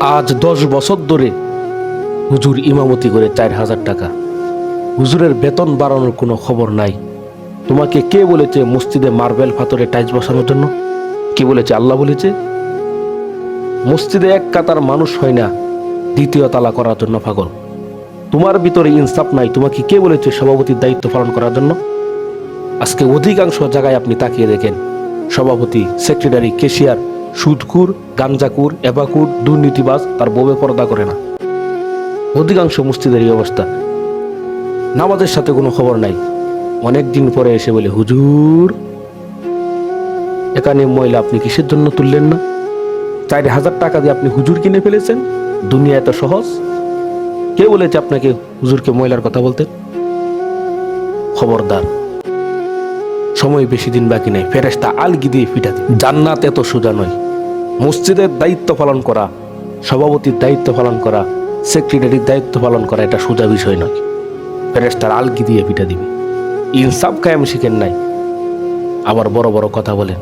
আজ 10 বছর ধরে হুজুর ইমামতি করে 4,000 টাকা। হুজুরের বেতন বাড়ানোর কোনো খবর নাই। তোমাকে কে বলেছে মসজিদে মার্বেল পাথরে টাইলস বসানোর জন্য? কি বলেছে? আল্লাহ বলেছে। মসজিদে এক কাতার মানুষ হয় না দ্বিতীয় তালা করার জন্য পাগল। তোমার ভিতরে ইনসাফ নাই। তোমাকে কে বলেছে সভাপতির দায়িত্ব পালন করার জন্য? আজকে অধিকাংশ জায়গায় আপনি তাকিয়ে দেখেন, সভাপতি, সেক্রেটারি, ক্যাশিয়ার সুদখুর, গাঞ্জাকুর, এবাকুর, দুর্নীতিবাজ, তার বউয়ে পর্দা করে না। অধিকাংশ মসজিদের এই অবস্থা। নামাজের সাথে কোনো খবর নাই। অনেকদিন পরে এসে বলে, হুজুর এখানে ময়লা আপনি কিসের জন্য তুললেন না? 4,000 টাকা দিয়ে আপনি হুজুর কিনে ফেলেছেন। দুনিয়া এত সহজ? কে বলেছে আপনাকে হুজুরকে ময়লার কথা বলতে? খবরদার, সময় বেশি দিন বাকি নেই। ফেরেশতা আলগি দিয়ে পিটা দিবে। জান্নাত এত সোজা নয়। মসজিদের দায়িত্ব পালন করা, সভাপতির দায়িত্ব পালন করা, সেক্রেটারির দায়িত্ব পালন করা এটা সোজা বিষয় নয়। ফেরেশতার আলগি দিয়ে পিটা দিবে। ইনসাফ কায়েম শিখেন নাই, আবার বড় বড় কথা বলেন।